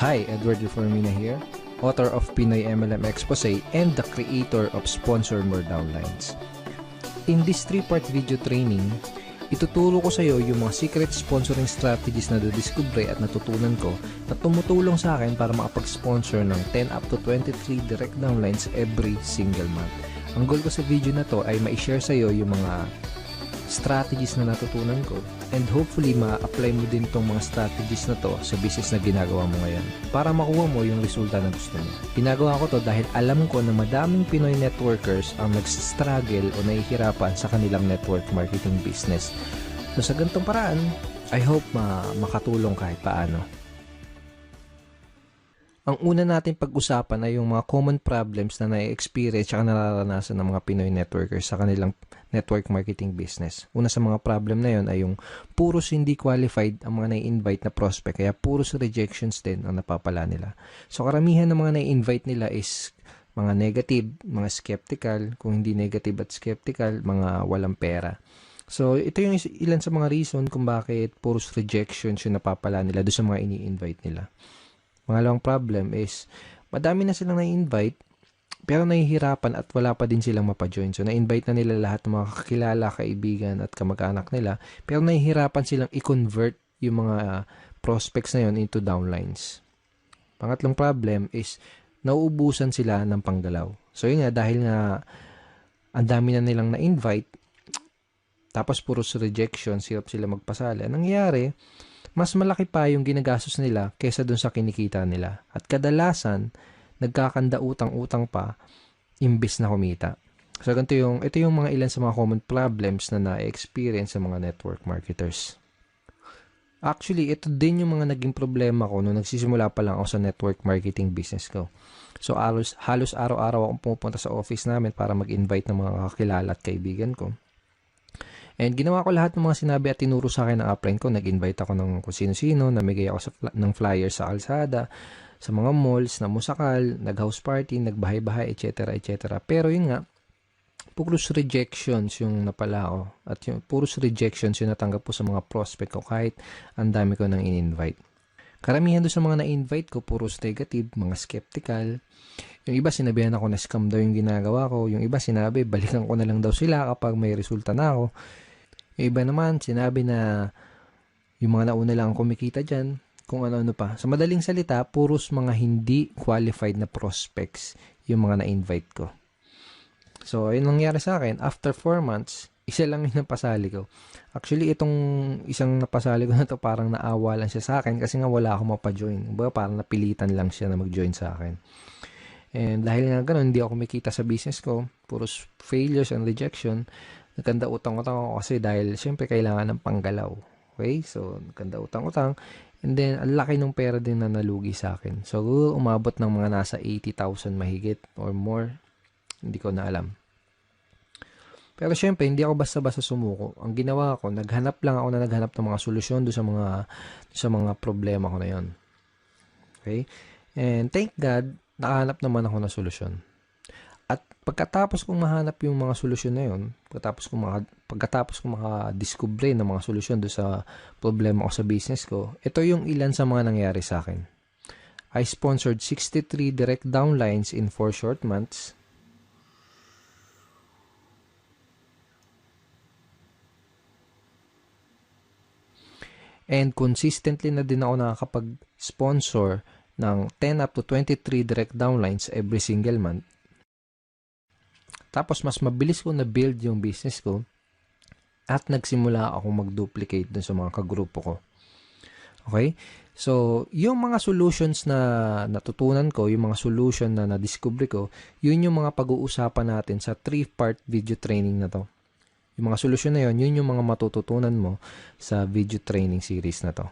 Hi, Edward Reformina here, author of Pinoy MLM Expose and the creator of Sponsor More Downlines. In this 3-part video training, ituturo ko sa iyo yung mga secret sponsoring strategies na nadiskubre at natutunan ko na tumutulong sa akin para makapag-sponsor ng 10 up to 23 direct downlines every single month. Ang goal ko sa video na to ay ma-share sa iyo yung mga strategies na natutunan ko and hopefully ma-apply mo din tong mga strategies na to sa business na ginagawa mo ngayon para makuha mo yung resulta na gusto mo. Ginagawa ko to dahil alam ko na madaming Pinoy networkers ang nag-struggle o nahihirapan sa kanilang network marketing business. So sa ganitong paraan, I hope makatulong kahit paano. Ang una natin pag-usapan ay yung mga common problems na na-experience at nararanasan ng mga Pinoy networkers sa kanilang network marketing business. Una sa mga problem na yon ay yung puros hindi qualified ang mga na-invite na prospect, kaya puros rejections din ang napapala nila. So karamihan ng mga na-invite nila is mga negative, mga skeptical, kung hindi negative at skeptical, mga walang pera. So ito yung ilan sa mga reason kung bakit puros rejections yung napapala nila doon sa mga ini-invite nila. Pangalawang problem is, madami na silang na-invite, pero nahihirapan at wala pa din silang mapajoin. So, na-invite na nila lahat ng mga kakilala, kaibigan at kamag-anak nila, pero nahihirapan silang i-convert yung mga prospects na yun into downlines. Pangatlong problem is, nauubusan sila ng panggalaw. So, yun nga, dahil nga ang dami na nilang na-invite, tapos puros rejection, hirap sila magpasali. Anong nangyayari? Mas malaki pa yung ginagastos nila kaysa dun sa kinikita nila. At kadalasan, nagkakanda utang-utang pa imbis na kumita. So, ito yung mga ilan sa mga common problems na na-experience sa mga network marketers. Actually, ito din yung mga naging problema ko nung nagsisimula pa lang ako sa network marketing business ko. So, halos araw-araw akong pumupunta sa office namin para mag-invite ng mga kakilala at kaibigan ko. And ginawa ko lahat ng mga sinabi at tinuro sa akin ng upline ko. Nag-invite ako ng kung sino-sino, namigay ako ng flyers sa kalsada, sa mga malls, na musakal, nag-house party, nagbahay-bahay, etc. etc. Pero yun nga, puros rejections yung napala ko. At yung puros rejections yung natanggap ko sa mga prospect ko kahit ang dami ko nang in-invite. Karamihan doon sa mga na-invite ko, puros negative, mga skeptical. Yung iba sinabihan ako na scam daw yung ginagawa ko. Yung iba sinabi, balikan ko na lang daw sila kapag may resulta na ako. Yung iba naman, sinabi na yung mga nauna lang kumikita dyan, kung ano-ano pa. Sa madaling salita, puros mga hindi qualified na prospects yung mga na-invite ko. So, ayun nangyari sa akin. After 4 months, isa lang yung napasali ko. Actually, itong isang napasali ko na to parang naawa lang siya sa akin kasi nga wala akong mapajoin. Parang napilitan lang siya na mag-join sa akin. And dahil nga ganun, hindi ako kumikita sa business ko, puros failures and rejection, nagkanda utang-utang ako kasi dahil syempre kailangan ng panggalaw. Okay? So, nagkanda utang-utang. And then, ang laki ng pera din na nalugi sa akin. So, umabot ng mga nasa 80,000 mahigit or more. Hindi ko na alam. Pero syempre, hindi ako basta-basta sumuko. Ang ginawa ko, naghanap ng mga solusyon doon sa mga problema ko na yon. Okay? And thank God, nakahanap naman ako ng solusyon. At pagkatapos kong mahanap yung mga solusyon na yun, pagkatapos kong makadiskubre ng mga solusyon doon sa problema ko sa business ko, ito yung ilan sa mga nangyari sa akin. I sponsored 63 direct downlines in 4 short months. And consistently na din ako nakakapag-sponsor ng 10 up to 23 direct downlines every single month. Tapos, mas mabilis ko na-build yung business ko at nagsimula akong mag-duplicate dun sa mga kagrupo ko. Okay? So, yung mga solutions na natutunan ko, yung mga solution na na-discover ko, yun yung mga pag-uusapan natin sa 3-part video training na to. Yung mga solusyon na yun yung mga matututunan mo sa video training series na to.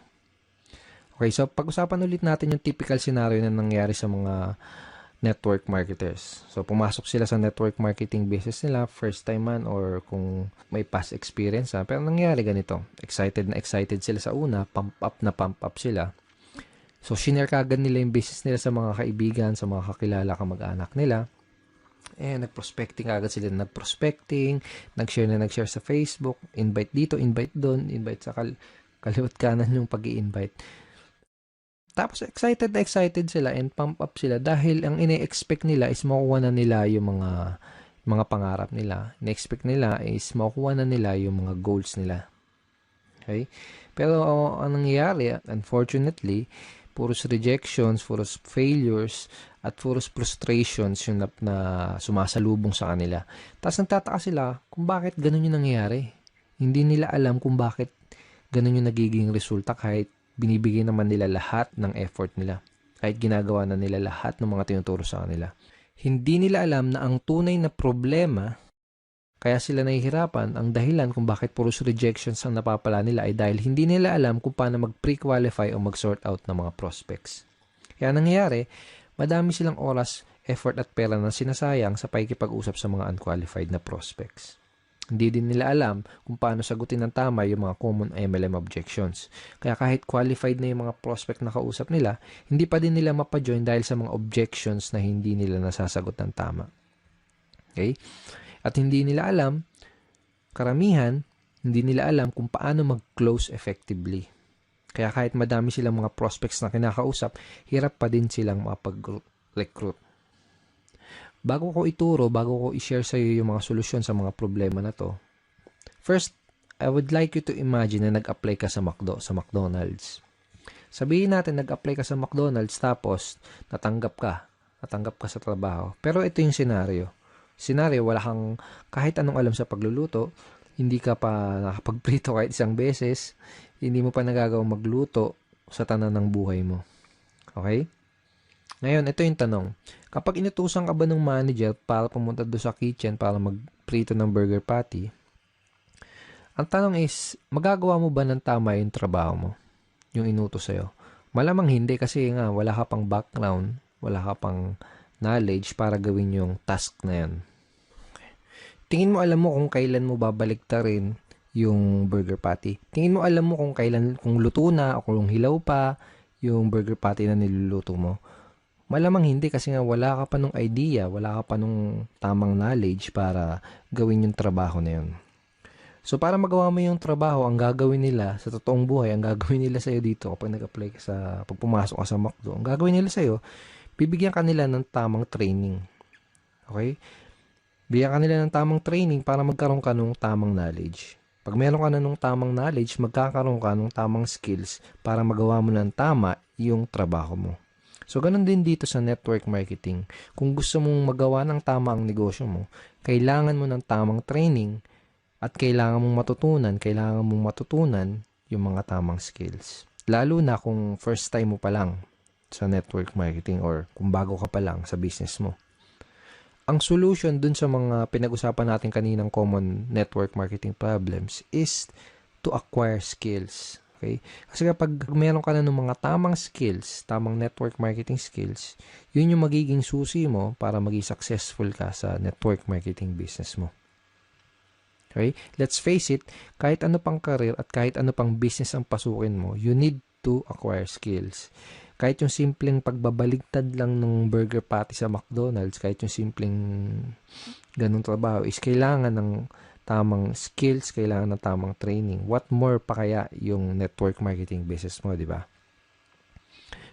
Okay, so pag-usapan ulit natin yung typical scenario na nangyari sa mga network marketers. So, pumasok sila sa network marketing business nila, first time man or kung may past experience. Pero nangyari ganito, excited sila sa una, pump up sila. So, shinare kagad nila yung business nila sa mga kaibigan, sa mga kakilala, kamag-anak nila. Nag-prospecting agad sila. Nag-share sa Facebook, invite dito, invite doon, invite sa kaliwat kanan yung pag-i-invite. Tapos excited na excited sila and pump up sila dahil ang ine-expect nila is makukuha na nila yung mga pangarap nila. Ine-expect nila is makukuha na nila yung mga goals nila. Okay? Pero ang nangyayari, unfortunately, puros rejections, puros failures, at puros frustrations yung na sumasalubong sa kanila. Tapos nagtataka sila kung bakit ganun yung nangyayari. Hindi nila alam kung bakit ganun yung nagiging resulta kahit binibigay naman nila lahat ng effort nila. Kahit ginagawa na nila lahat ng mga tinuturo sa kanila. Hindi nila alam na ang tunay na problema kaya sila nahihirapan, ang dahilan kung bakit puros rejections ang napapala nila ay dahil hindi nila alam kung paano mag-pre-qualify o mag-sort out ng mga prospects. Kaya nangyayari, madami silang oras, effort at pera na sinasayang sa pakikipag-usap sa mga unqualified na prospects. Hindi din nila alam kung paano sagutin ng tama yung mga common MLM objections. Kaya kahit qualified na yung mga prospect na kausap nila, hindi pa din nila mapajoin dahil sa mga objections na hindi nila nasasagot ng tama. Okay? At hindi nila alam, karamihan, hindi nila alam kung paano mag-close effectively. Kaya kahit madami silang mga prospects na kinakausap, hirap pa din silang makapag-recruit. Bago ko ituro, bago ko i-share sa iyo yung mga solusyon sa mga problema na to, first, I would like you to imagine na nag-apply ka sa McDonald's. Sabihin natin, nag-apply ka sa McDonald's tapos natanggap ka sa trabaho. Pero ito yung scenario, wala kang kahit anong alam sa pagluluto, hindi ka pa nakapagprito kahit isang beses, hindi mo pa nagagawang magluto sa tanan ng buhay mo. Okay? Ngayon, ito yung tanong. Kapag inutusan ka ba ng manager para pumunta doon sa kitchen para magprito ng burger patty, ang tanong is, magagawa mo ba ng tama yung trabaho mo? Yung inutos sa'yo? Malamang hindi kasi nga wala ka pang background, wala ka pang knowledge para gawin yung task na yan. Tingin mo alam mo kung kailan mo babaliktarin yung burger patty. Tingin mo alam mo kung luto na o kung hilaw pa yung burger patty na niluluto mo. Malamang hindi kasi nga wala ka pa nung idea, wala ka pa nung tamang knowledge para gawin yung trabaho na yun. So para magawa mo yung trabaho, ang gagawin nila sa totoong buhay, ang gagawin nila sa'yo dito kapag nag-apply ka pag pumasok ka sa McDo, ang gagawin nila sa'yo, bibigyan ka nila ng tamang training. Okay? Bigyan ka nila ng tamang training para magkaroon ka ng tamang knowledge. Pag meron ka na ng tamang knowledge, magkakaroon ka ng tamang skills para magawa mo ng tama yung trabaho mo. So, ganun din dito sa network marketing. Kung gusto mong magawa ng tama ang negosyo mo, kailangan mo ng tamang training at kailangan mong matutunan yung mga tamang skills. Lalo na kung first time mo pa lang sa network marketing or kung bago ka pa lang sa business mo. Ang solution dun sa mga pinag-usapan natin kaninang common network marketing problems is to acquire skills. Okay? Kasi kapag meron ka na ng mga tamang skills, tamang network marketing skills, yun yung magiging susi mo para maging successful ka sa network marketing business mo. Okay? Let's face it, kahit ano pang career at kahit ano pang business ang pasukin mo, you need to acquire skills. Kahit yung simpleng pagbabaligtad lang ng burger patty sa McDonald's, kahit yung simpleng ganung trabaho, is kailangan ng tamang skills, kailangan ng tamang training. What more pa kaya yung network marketing business mo, di ba?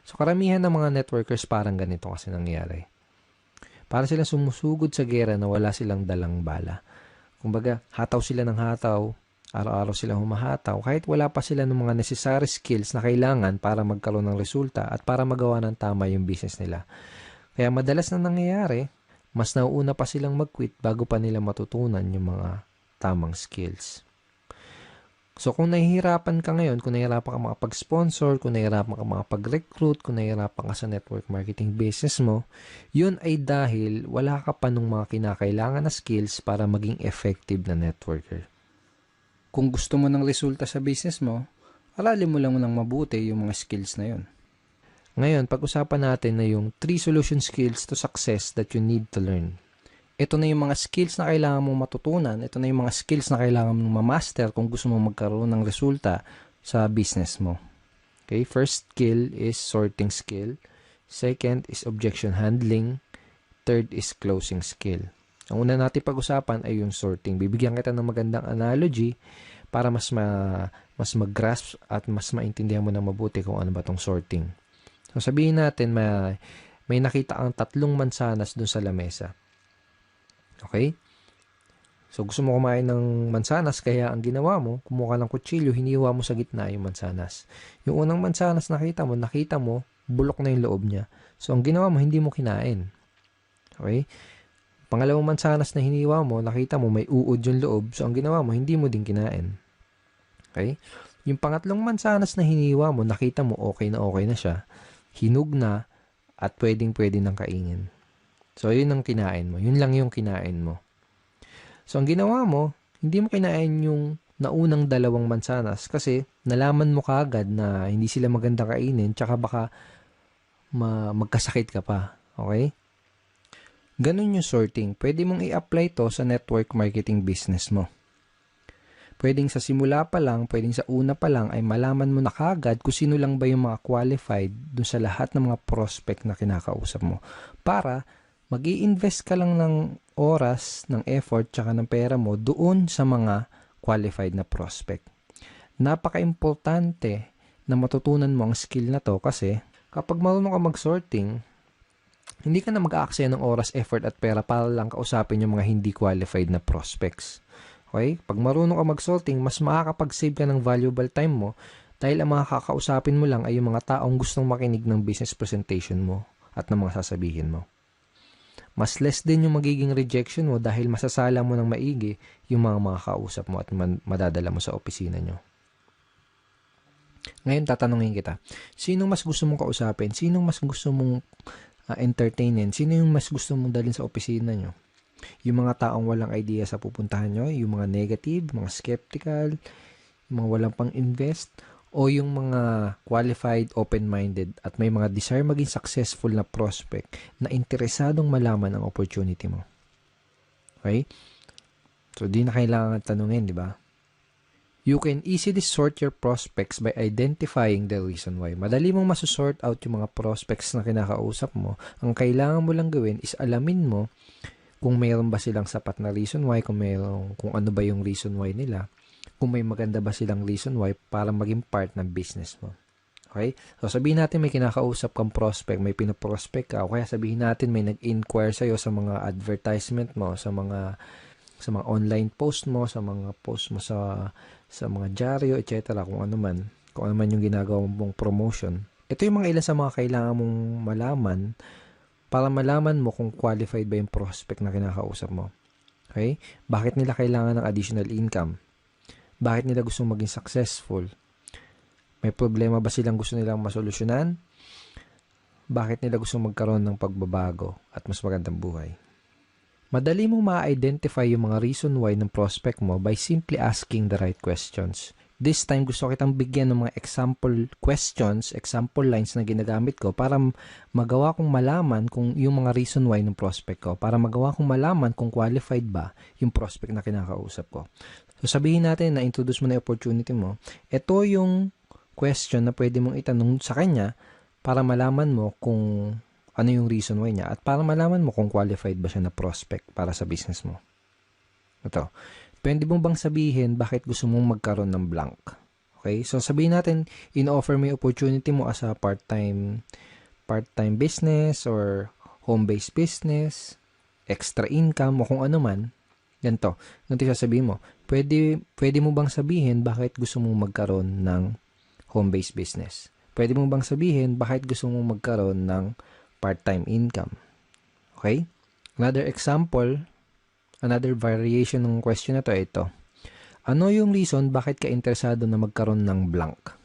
So, karamihan ng mga networkers parang ganito kasi nangyayari. Para silang sumusugod sa gera na wala silang dalang bala. Kumbaga, hataw sila ng hataw, araw-araw silang humahataw, kahit wala pa sila ng mga necessary skills na kailangan para magkaroon ng resulta at para magawa ng tama yung business nila. Kaya madalas na nangyayari, mas nauuna pa silang mag-quit bago pa nila matutunan yung mga tamang skills. So kung nahihirapan ka ngayon, kung nahihirapan ka makapag-sponsor, kung nahihirapan ka makapag-recruit, kung nahihirapan ka sa network marketing business mo, yun ay dahil wala ka pa nung mga kinakailangan na skills para maging effective na networker. Kung gusto mo ng resulta sa business mo, aralin mo lang ng mabuti yung mga skills na yun. Ngayon, pag-usapan natin na yung 3 solution skills to success that you need to learn. Ito na yung mga skills na kailangan mong matutunan. Ito na yung mga skills na kailangan mong ma-master kung gusto mong magkaroon ng resulta sa business mo. Okay, first skill is sorting skill. Second is objection handling. Third is closing skill. Ang una natin pag-usapan ay yung sorting. Bibigyan kita ng magandang analogy para mas mag-grasp at mas maintindihan mo na mabuti kung ano ba tong sorting. So sabihin natin may nakita kang 3 mansanas dun sa lamesa. Okay? So gusto mo kumain ng mansanas, kaya ang ginawa mo, kumuha ka ng kutsilyo, hiniwa mo sa gitna yung mansanas. Yung unang mansanas nakita mo, bulok na yung loob niya. So ang ginawa mo, hindi mo kinain. Okay? Pangalawang mansanas na hiniwa mo, nakita mo may uod yung loob. So ang ginawa mo, hindi mo din kinain. Okay? Yung pangatlong mansanas na hiniwa mo, nakita mo okay na siya. Hinug na at pwedeng-pwede nang kainin. So yun ang kinain mo. Yun lang yung kinain mo. So ang ginawa mo, hindi mo kinain yung naunang 2 mansanas kasi nalaman mo kaagad na hindi sila maganda kainin tsaka baka magkasakit ka pa. Okay? Ganun yung sorting. Pwede mong i-apply to sa network marketing business mo. Pwedeng sa simula pa lang, pwedeng sa una pa lang ay malaman mo na kaagad kung sino lang ba yung mga qualified dun sa lahat ng mga prospect na kinakausap mo. Para mag-i-invest ka lang ng oras, ng effort, tsaka ng pera mo doon sa mga qualified na prospect. Napaka-importante na matutunan mo ang skill na to kasi kapag marunong ka mag-sorting, hindi ka na mag-aaksaya ng oras, effort at pera para lang kausapin yung mga hindi qualified na prospects. Okay? Pag marunong ka mag-sorting, mas makakapag-save ka ng valuable time mo dahil ang mga kakausapin mo lang ay yung mga taong gustong makinig ng business presentation mo at ng mga sasabihin mo. Mas less din yung magiging rejection mo dahil masasala mo ng maigi yung mga makakausap mo at madadala mo sa opisina nyo. Ngayon, tatanungin kita, sino mas gusto mong kausapin? Sino mas gusto mong entertainin? Sino yung mas gusto mong dalhin sa opisina nyo? Yung mga taong walang idea sa pupuntahan nyo, yung mga negative, mga skeptical, yung mga walang pang-invest, o yung mga qualified, open-minded, at may mga desire maging successful na prospect na interesadong malaman ang opportunity mo. Okay? So, di na kailangan tanungin, di ba? You can easily sort your prospects by identifying the reason why. Madali mong masusort out yung mga prospects na kinakausap mo. Ang kailangan mo lang gawin is alamin mo kung mayroon ba silang sapat na reason why, kung ano ba yung reason why nila, kung may maganda ba silang reason why para maging part ng business mo. Okay? So sabihin natin may kinakausap kang prospect, may pinoprospect ka, o kaya sabihin natin may nag-inquire sa'yo sa mga advertisement mo, sa mga online post mo, sa mga post mo sa mga dyaryo, etc. Kung ano man yung ginagawa mong promotion. Ito yung mga ilan sa mga kailangan mong malaman para malaman mo kung qualified ba yung prospect na kinakausap mo. Okay? Bakit nila kailangan ng additional income? Bakit nila gustong maging successful? May problema ba silang gusto nilang masolusyonan? Bakit nila gustong magkaroon ng pagbabago at mas magandang buhay? Madali mong ma-identify yung mga reason why ng prospect mo by simply asking the right questions. This time, gusto kitang bigyan ng mga example questions, example lines na ginagamit ko para magawa kong malaman kung yung mga reason why ng prospect ko, para magawa kong malaman kung qualified ba yung prospect na kinakausap ko. So, sabihin natin na introduce mo na yung opportunity mo. Ito yung question na pwede mong itanong sa kanya para malaman mo kung ano yung reason why niya at para malaman mo kung qualified ba siya na prospect para sa business mo. Ito. Pwede mo bang sabihin bakit gusto mong magkaroon ng blank? Okay? So, sabihin natin, in-offer mo yung opportunity mo as a part-time business or home-based business, extra income, o kung ano man. Ganito. Ganito sasabihin mo. Pwede mo bang sabihin bakit gusto mong magkaroon ng home-based business? Pwede mo bang sabihin bakit gusto mong magkaroon ng part-time income? Okay? Another example, another variation ng question na to, ito. Ano yung reason bakit ka interesado na magkaroon ng blank?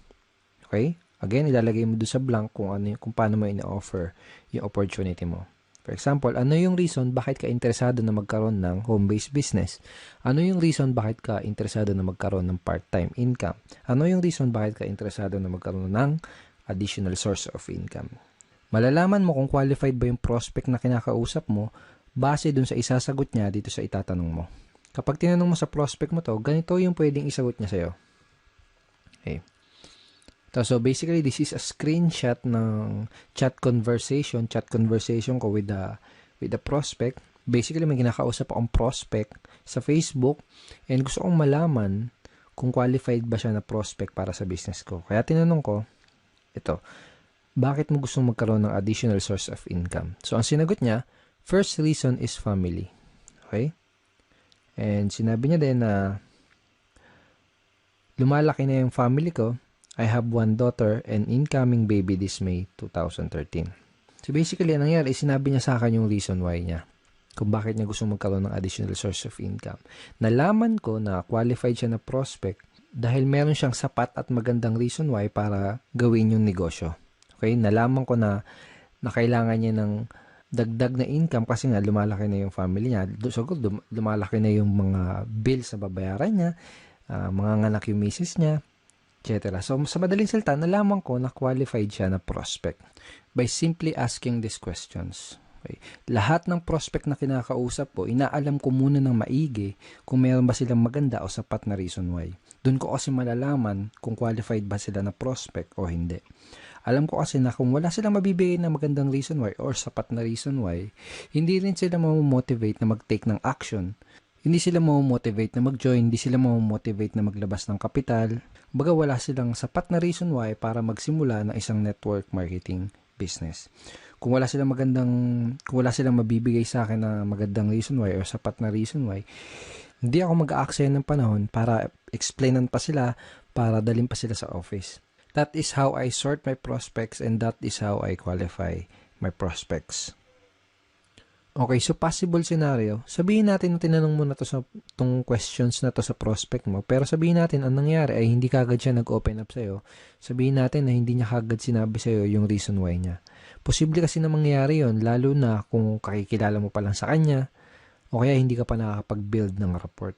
Okay? Again, ilalagay mo doon sa blank kung paano mo ina-offer yung opportunity mo. For example, ano yung reason bakit ka interesado na magkaroon ng home-based business? Ano yung reason bakit ka interesado na magkaroon ng part-time income? Ano yung reason bakit ka interesado na magkaroon ng additional source of income? Malalaman mo kung qualified ba yung prospect na kinakausap mo base dun sa isasagot niya dito sa itatanong mo. Kapag tinanong mo sa prospect mo to, ganito yung pwedeng isagot niya sa'yo. Okay. So basically, this is a screenshot ng chat conversation ko with the prospect. Basically, may kinakausap akong prospect sa Facebook and gusto kong malaman kung qualified ba siya na prospect para sa business ko. Kaya tinanong ko, ito, bakit mo gustong magkaroon ng additional source of income? So, ang sinagot niya, first reason is family. Okay? And sinabi niya din na lumalaki na yung family ko. I have one daughter and incoming baby this May 2013. So basically, ang nangyari, sinabi niya sa akin yung reason why niya. Kung bakit niya gusto magkaroon ng additional source of income. Nalaman ko na qualified siya na prospect dahil meron siyang sapat at magandang reason why para gawin yung negosyo. Okay? Nalaman ko na kailangan niya ng dagdag na income kasi nga lumalaki na yung family niya. So, lumalaki na yung mga bills na babayaran niya, mga nganak yung misis niya, etc. So, sa madaling salita, nalaman ko na qualified siya na prospect by simply asking these questions. Okay. Lahat ng prospect na kinakausap ko, inaalam ko muna ng maigi kung meron ba silang maganda o sapat na reason why. Doon ko kasi malalaman kung qualified ba sila na prospect o hindi. Alam ko kasi na kung wala silang mabibigay na magandang reason why or sapat na reason why, hindi rin sila mamomotivate na mag-take ng action. Hindi sila mamomotivate na mag-join, hindi sila mamomotivate na maglabas ng kapital. Baga wala silang sapat na reason why para magsimula ng isang network marketing business. Kung wala silang mabibigay sa akin na magandang reason why or sapat na reason why, hindi ako mag-aaksaya ng panahon para explainan pa sila, para dalhin pa sila sa office. That is how I sort my prospects and that is how I qualify my prospects. Okay, so possible scenario, sabihin natin na tinanong mo na to sa tong questions na to sa prospect mo, pero sabihin natin ang nangyari ay hindi kagad siya nag-open up sa'yo. Sabihin natin na hindi niya kagad sinabi sa'yo yung reason why niya. Posible kasi na mangyari yon, lalo na kung kakikilala mo pa lang sa kanya o kaya hindi ka pa nakakapag-build ng rapport.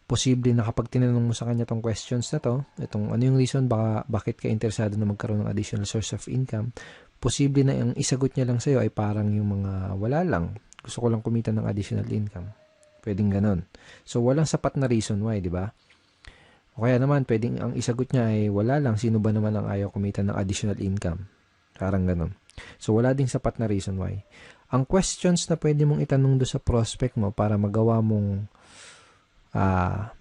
Posible na kapag tinanong mo sa kanya tong questions na to, itong ano yung reason bakit ka interesado na magkaroon ng additional source of income, posible na yung isagot niya lang sa'yo ay parang yung mga wala lang. Gusto ko lang kumita ng additional income. Pwedeng ganon. So, walang sapat na reason why, di ba? O kaya naman, pwedeng ang isagot niya ay wala lang. Sino ba naman ang ayaw kumita ng additional income? Parang ganon. So, wala ding sapat na reason why. Ang questions na pwede mong itanong do sa prospect mo para magawa mong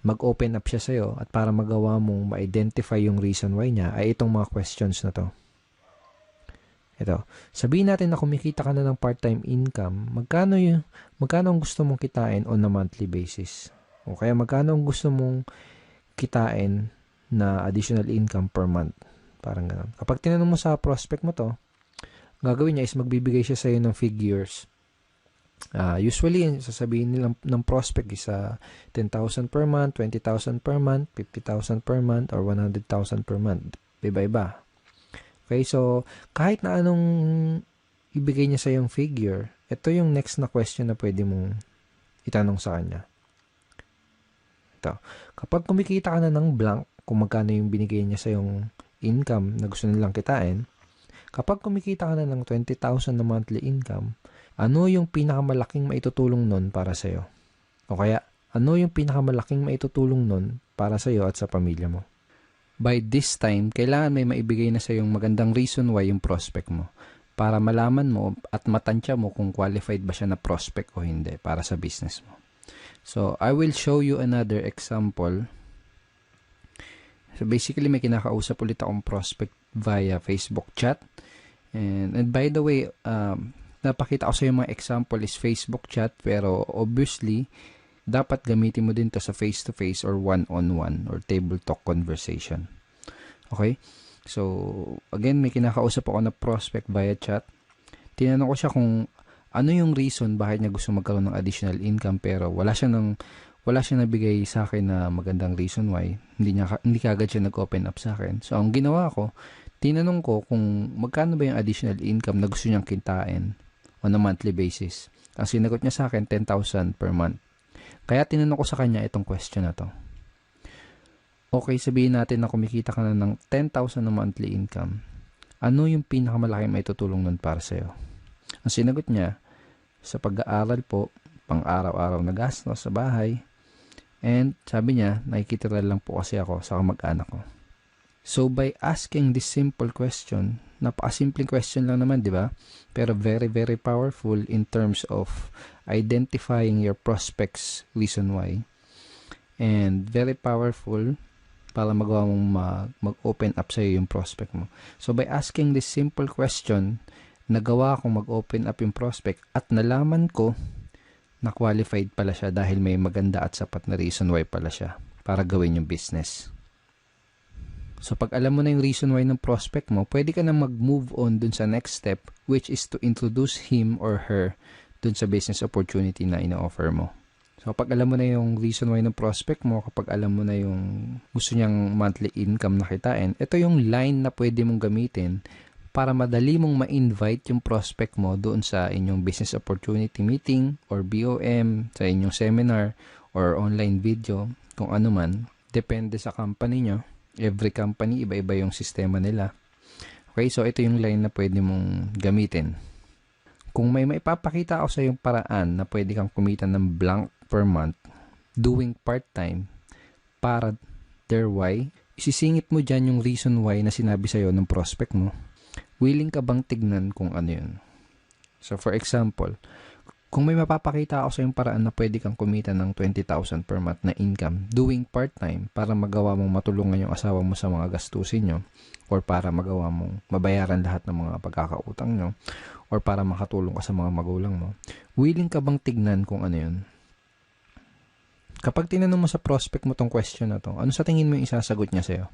mag-open up siya sa'yo at para magawa mong ma-identify yung reason why niya ay itong mga questions na to. Ito, sabihin natin na kumikita ka na ng part-time income, magkano ang gusto mong kitain on a monthly basis? O kaya magkano ang gusto mong kitain na additional income per month? Parang ganun. Kapag tinanong mo sa prospect mo to, gagawin niya is magbibigay siya sa'yo ng figures. Usually, sasabihin nila ng prospect is 10,000 per month, 20,000 per month, 50,000 per month, or 100,000 per month. Iba-iba. Okay, so kahit na anong ibigay niya sa yung figure, ito yung next na question na pwede mong itanong sa kanya. Ito, kapag kumikita ka na ng blank, kung magkano yung binigay niya sa yung income na gusto nilang kitain, kapag kumikita ka na ng 20,000 na monthly income, ano yung pinakamalaking maitutulong nun para sa'yo? O kaya, ano yung pinakamalaking maitutulong nun para sa'yo at sa pamilya mo? By this time, kailangan may maibigay na sa yung magandang reason why yung prospect mo para malaman mo at matansya mo kung qualified ba siya na prospect o hindi para sa business mo. So, I will show you another example. So, basically, may kinakausap ulit akong prospect via Facebook chat. And by the way, napakita ko sa yung mga example is Facebook chat, pero obviously, dapat gamitin mo din to sa face-to-face or one-on-one or table talk conversation. Okay? So, again, may kinakausap ako na prospect via chat. Tinanong ko siya kung ano yung reason bakit niya gusto magkaroon ng additional income pero wala siya nabigay sa akin na magandang reason why. Hindi kagad siya nag-open up sa akin. So, ang ginawa ko, tinanong ko kung magkano ba yung additional income na gusto niyang kitain on a monthly basis. Ang sinagot niya sa akin, 10,000 per month. Kaya tinanong ko sa kanya itong question na to. Okay, sabihin natin na kumikita ka na ng 10,000 na monthly income. Ano yung pinakamalaking maitutulong nun para sa'yo? Ang sinagot niya, sa pag-aaral po, pang-araw-araw na gastos sa bahay. And sabi niya, nakikitira lang po kasi ako sa kamag-anak ko. So by asking this simple question, napakasimpleng question lang naman, di ba? Pero very, very powerful in terms of identifying your prospects reason why. And very powerful para magawa mong mag-open up sa'yo yung prospect mo. So, by asking this simple question, nagawa kong mag-open up yung prospect at nalaman ko na qualified pala siya dahil may maganda at sapat na reason why pala siya para gawin yung business. So, pag alam mo na yung reason why ng prospect mo, pwede ka na mag-move on dun sa next step, which is to introduce him or her dun sa business opportunity na ina-offer mo. So, kapag alam mo na yung reason why ng prospect mo, kapag alam mo na yung gusto niyang monthly income na kitain, ito yung line na pwede mong gamitin para madali mong ma-invite yung prospect mo doon sa inyong business opportunity meeting or BOM, sa inyong seminar or online video, kung ano man. Depende sa company nyo. Every company, iba-iba yung sistema nila. Okay, so ito yung line na pwede mong gamitin. Kung may maipapakita ako sa yung paraan na pwede kang kumita ng blank per month doing part-time para their why, isisingit mo dyan yung reason why na sinabi sa'yo ng prospect mo. Willing ka bang tignan kung ano yun? So, for example, kung may mapapakita ako sa yung paraan na pwede kang kumita ng 20,000 per month na income doing part-time para magawa mong matulungan yung asawa mo sa mga gastusin nyo or para magawa mong mabayaran lahat ng mga pagkakautang nyo or para makatulong ka sa mga magulang mo, willing ka bang tignan kung ano yun? Kapag tinanong mo sa prospect mo tong question na to, ano sa tingin mo yung isasagot niya sa'yo?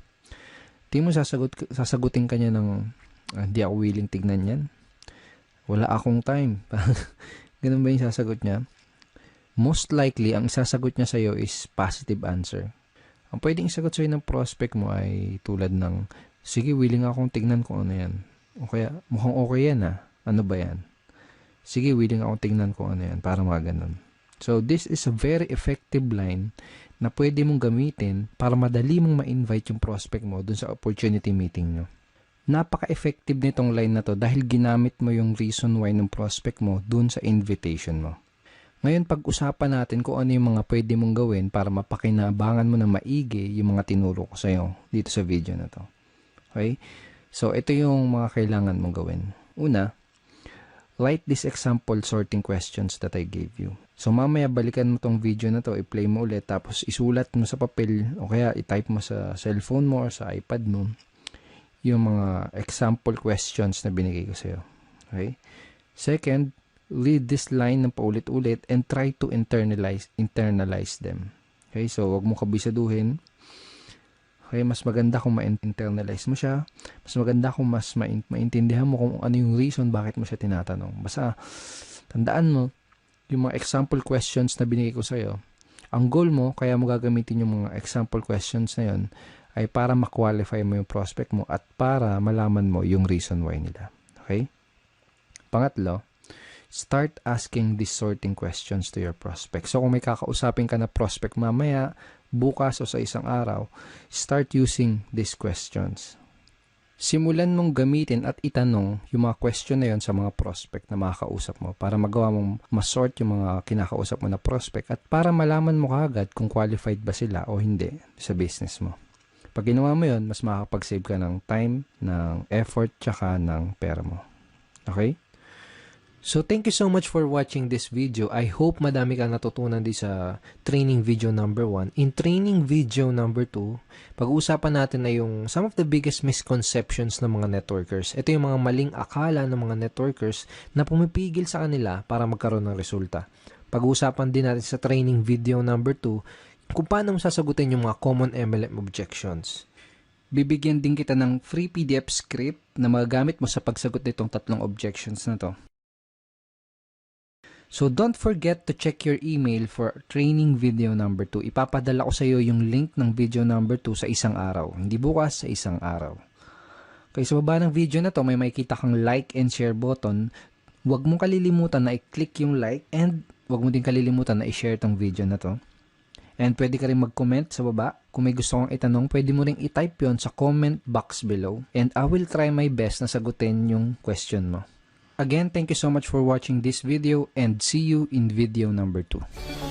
Tingin mo sasagutin ka niya ng hindi ako willing tignan yan? Wala akong time. Ganun ba yung sasagot niya? Most likely, ang sasagot niya sa'yo is positive answer. Ang pwedeng isagot sa'yo ng prospect mo ay tulad ng, sige, willing akong tignan kung ano yan. O kaya, mukhang okay yan ah. Ano ba yan? Sige, willing akong tignan kung ano yan. Para mga ganun. So, this is a very effective line na pwede mong gamitin para madali mong ma-invite yung prospect mo dun sa opportunity meeting nyo. Napaka-effective nitong line na to dahil ginamit mo yung reason why ng prospect mo dun sa invitation mo. Ngayon, pag-usapan natin kung ano yung mga pwede mong gawin para mapakinabangan mo na maigi yung mga tinuro ko sa'yo dito sa video na to. Okay? So, ito yung mga kailangan mong gawin. Una, write this example sorting questions that I gave you. So, mamaya balikan mo tong video na to, i-play mo ulit, tapos isulat mo sa papel o kaya i-type mo sa cellphone mo or sa iPad mo yung mga example questions na binigay ko sa'yo. Okay? Second, read this line ng paulit-ulit and try to internalize them. Okay? So, wag mo kabisaduhin. Okay? Mas maganda kung ma-internalize mo siya. Mas maganda kung mas maintindihan mo kung ano yung reason bakit mo siya tinatanong. Basta, tandaan mo, yung mga example questions na binigay ko sa'yo, ang goal mo, kaya mo gagamitin yung mga example questions na yun, ay para ma-qualify mo yung prospect mo at para malaman mo yung reason why nila. Okay? Pangatlo, start asking these sorting questions to your prospect. So, kung may kakausapin ka na prospect mamaya, bukas o sa isang araw, start using these questions. Simulan mong gamitin at itanong yung mga question na yun sa mga prospect na makakausap mo para magawa mong masort yung mga kinakausap mo na prospect at para malaman mo kaagad kung qualified ba sila o hindi sa business mo. Pag ginawa mo yun, mas makakapag-save ka ng time, ng effort, tsaka ng pera mo. Okay? So, thank you so much for watching this video. I hope madami kang natutunan din sa training video number 1. In training video number 2, pag-uusapan natin na yung some of the biggest misconceptions ng mga networkers. Ito yung mga maling akala ng mga networkers na pumipigil sa kanila para magkaroon ng resulta. Pag-uusapan din natin sa training video number 2, kung paano mo sasagutin yung mga common MLM objections. Bibigyan din kita ng free PDF script na magagamit mo sa pagsagot nitong 3 objections na to. So, don't forget to check your email for training video number 2. Ipapadala ko sa iyo yung link ng video number 2 sa isang araw. Hindi bukas, sa isang araw. Okay, sa baba ng video na to, may makikita kang like and share button. Huwag mong kalilimutan na i-click yung like and huwag mo din kalilimutan na i-share tong video na to. And pwede ka rin mag-comment sa baba. Kung may gusto kong itanong, pwede mo rin i-type yon sa comment box below. And I will try my best na sagutin yung question mo. Again, thank you so much for watching this video and see you in video number 2.